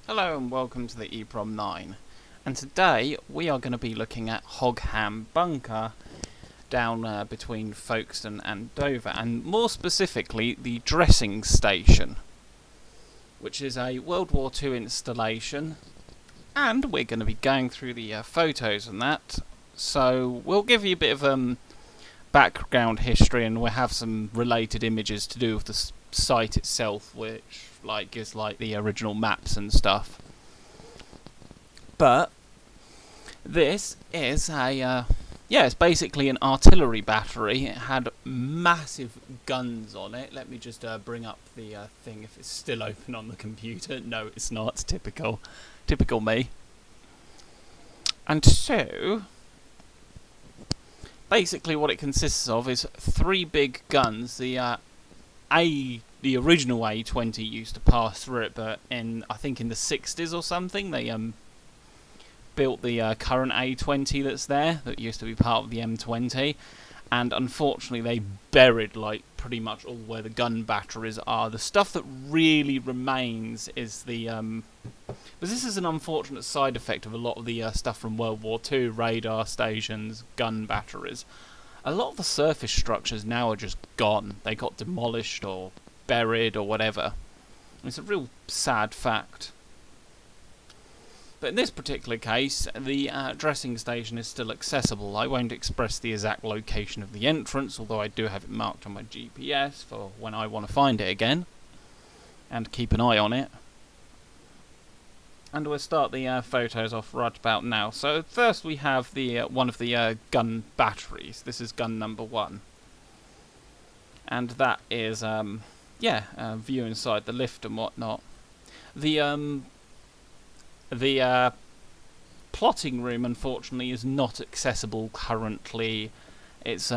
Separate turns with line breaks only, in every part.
Hello and welcome to the EEPROM 9, and today we are going to be looking at Hougham Bunker down between Folkestone and Dover, and more specifically the dressing station, which is a World War II installation, and we're going to be going through the photos and that, so we'll give you a bit of background history, and we'll have some related images to do with the site itself, which gives the original maps and stuff. But this is it's basically an artillery battery. It had massive guns on it. Let me just bring up the thing if it's still open on the computer. No, it's not. It's typical me. And so basically what it consists of is three big guns. The original A20 used to pass through it, but I think in the 60s or something, they built the current A20 that's there, that used to be part of the M20, and unfortunately they buried pretty much all where the gun batteries are. The stuff that really remains is but this is an unfortunate side effect of a lot of the stuff from World War II, radar stations, gun batteries. A lot of the surface structures now are just gone. They got demolished or buried or whatever. It's a real sad fact. But in this particular case, the dressing station is still accessible. I won't express the exact location of the entrance, although I do have it marked on my GPS for when I want to find it again, and keep an eye on it. And we'll start the photos off right about now. So first we have the one of the gun batteries. This is gun number 1. And that is view inside the lift and whatnot. The plotting room, unfortunately, is not accessible currently. It's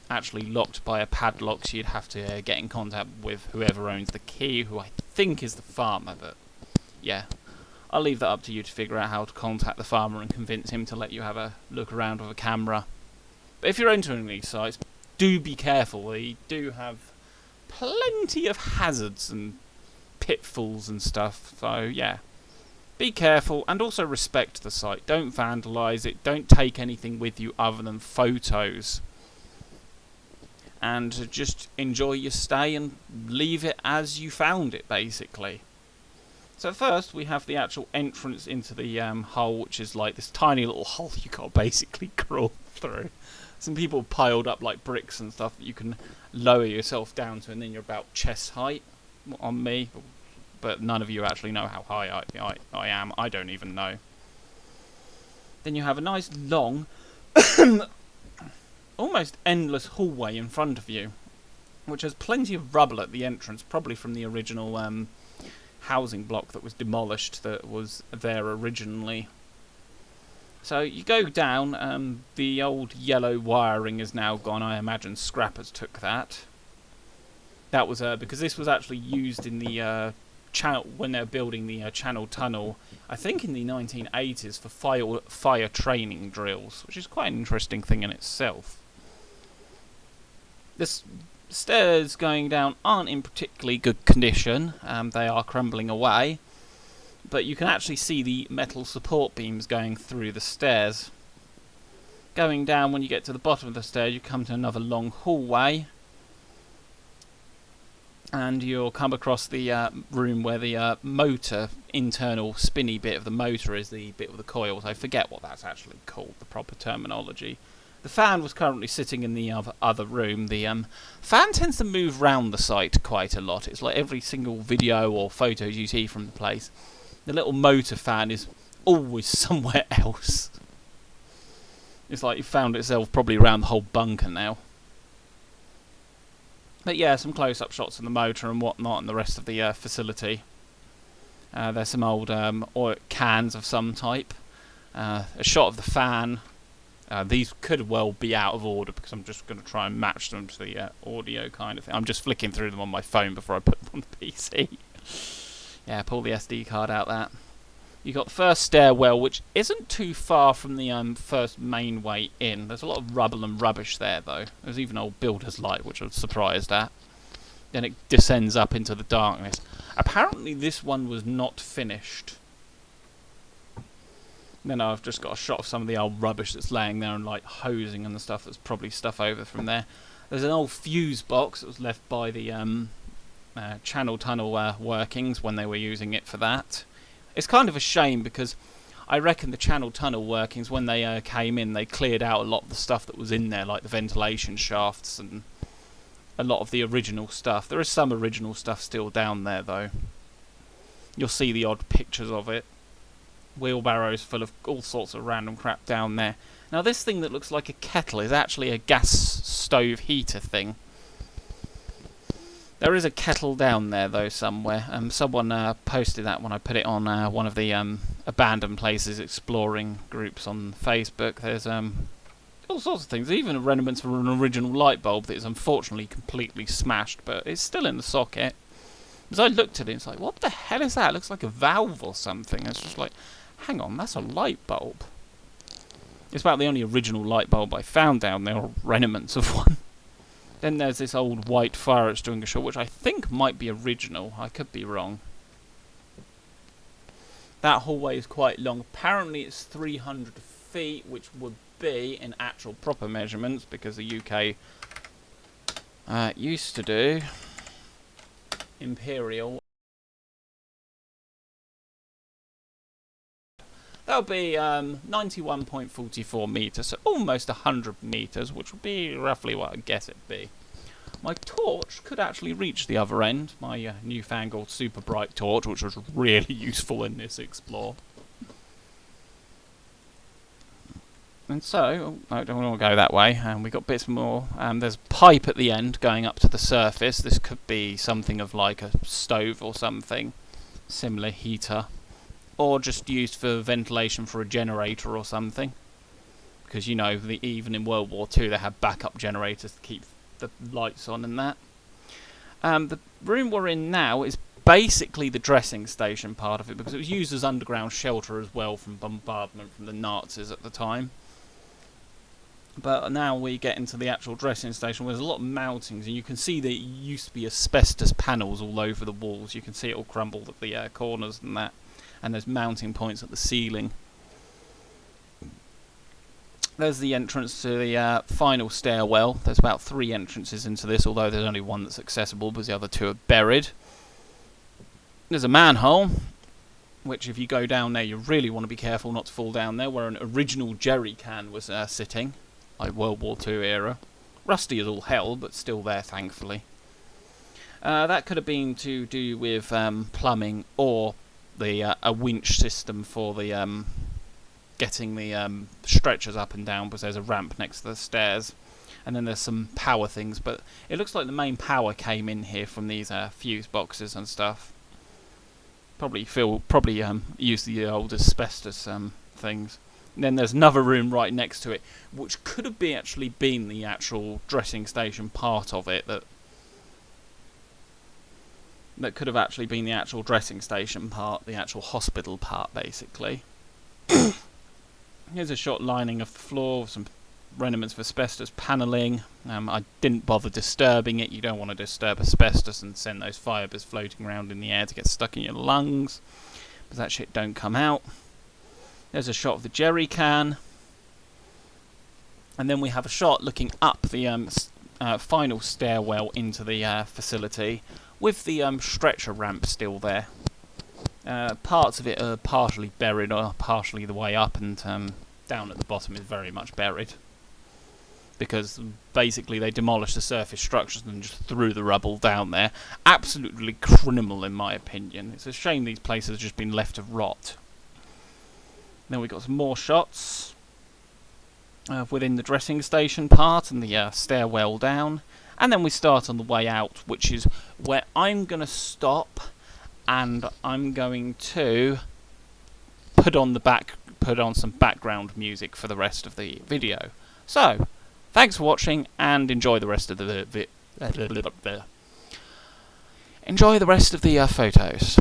actually locked by a padlock, so you'd have to get in contact with whoever owns the key, who I think is the farmer, but yeah. I'll leave that up to you to figure out how to contact the farmer and convince him to let you have a look around with a camera. But if you're entering these sites, do be careful. They do have plenty of hazards and pitfalls and stuff, so yeah. Be careful and also respect the site. Don't vandalise it. Don't take anything with you other than photos. And just enjoy your stay and leave it as you found it, basically. So first we have the actual entrance into the hole, which is like this tiny little hole you got to basically crawl through. Some people piled up like bricks and stuff that you can lower yourself down to, and then you're about chest height on me. But none of you actually know how high I am. I don't even know. Then you have a nice long, almost endless hallway in front of you, which has plenty of rubble at the entrance, probably from the original housing block that was demolished that was there originally. So you go down, the old yellow wiring is now gone. I imagine scrappers took that. That was because this was actually used in the channel when they were building the channel tunnel, I think in the 1980s, for fire training drills, which is quite an interesting thing in itself. The stairs going down aren't in particularly good condition. They are crumbling away. But you can actually see the metal support beams going through the stairs. Going down, when you get to the bottom of the stairs, you come to another long hallway. And you'll come across the room where the motor, internal spinny bit of the motor, is the bit with the coils. I forget what that's actually called, the proper terminology. The fan was currently sitting in the other room. The fan tends to move round the site quite a lot. It's like every single video or photos you see from the place, the little motor fan is always somewhere else. It's like it found itself probably around the whole bunker now. But yeah, some close-up shots of the motor and whatnot and the rest of the facility. There's some old oil cans of some type. A shot of the fan. These could well be out of order because I'm just going to try and match them to the audio kind of thing. I'm just flicking through them on my phone before I put them on the PC. Yeah, pull the SD card out that. You got the first stairwell, which isn't too far from the first main way in. There's a lot of rubble and rubbish there, though. There's even old builder's light, which I was surprised at. Then it descends up into the darkness. Apparently this one was not finished Then I've just got a shot of some of the old rubbish that's laying there and like hosing and the stuff that's probably stuff over from there. There's an old fuse box that was left by the channel tunnel workings when they were using it for that. It's kind of a shame because I reckon the channel tunnel workings, when they came in, they cleared out a lot of the stuff that was in there, like the ventilation shafts and a lot of the original stuff. There is some original stuff still down there though. You'll see the odd pictures of it. Wheelbarrows full of all sorts of random crap down there. Now this thing that looks like a kettle is actually a gas stove heater thing. There is a kettle down there though somewhere. Someone posted that when I put it on one of the abandoned places exploring groups on Facebook. There's all sorts of things, even remnants of an original light bulb that is unfortunately completely smashed, but it's still in the socket. As I looked at it, it's like, what the hell is that? It looks like a valve or something. It's just like, hang on, that's a light bulb. It's about the only original light bulb I found down there, or remnants of one. Then there's this old white fire extinguisher, which I think might be original. I could be wrong. That hallway is quite long. Apparently it's 300 feet, which would be in actual proper measurements, because the UK used to do imperial. That would be 91.44 metres, so almost 100 metres, which would be roughly what I guess it'd be. My torch could actually reach the other end, my newfangled super bright torch, which was really useful in this explore. And so, I don't want to go that way, and we got bits more. There's a pipe at the end going up to the surface. This could be something of like a stove or something, similar heater. Or just used for ventilation for a generator or something. Because, you know, even in World War II they had backup generators to keep the lights on and that. The room we're in now is basically the dressing station part of it, because it was used as underground shelter as well from bombardment from the Nazis at the time. But now we get into the actual dressing station where there's a lot of mountings, and you can see there used to be asbestos panels all over the walls. You can see it all crumbled at the corners and that. And there's mounting points at the ceiling. There's the entrance to the final stairwell. There's about 3 entrances into this, although there's only one that's accessible because the other 2 are buried. There's a manhole, which if you go down there you really want to be careful not to fall down there, where an original jerry can was sitting, like World War II era. Rusty as all hell, but still there thankfully. That could have been to do with plumbing, or a winch system for the getting the stretchers up and down, because there's a ramp next to the stairs, and then there's some power things. But it looks like the main power came in here from these fuse boxes and stuff. Probably used the old asbestos things. And then there's another room right next to it, which could have actually been the actual dressing station part of it. That could have actually been the actual dressing station part, the actual hospital part, basically. Here's a short lining of the floor with some remnants of asbestos panelling. I didn't bother disturbing it. You don't want to disturb asbestos and send those fibres floating around in the air to get stuck in your lungs, because that shit don't come out. There's a shot of the jerry can. And then we have a shot looking up the final stairwell into the facility, with the stretcher ramp still there. Parts of it are partially buried, or partially the way up, and down at the bottom is very much buried. Because basically they demolished the surface structures and just threw the rubble down there. Absolutely criminal in my opinion. It's a shame these places have just been left to rot. Then we got some more shots within the dressing station part and the stairwell down. And then we start on the way out, which is where I'm going to stop, and I'm going to put on some background music for the rest of the video. So, thanks for watching, and enjoy the rest of the photos.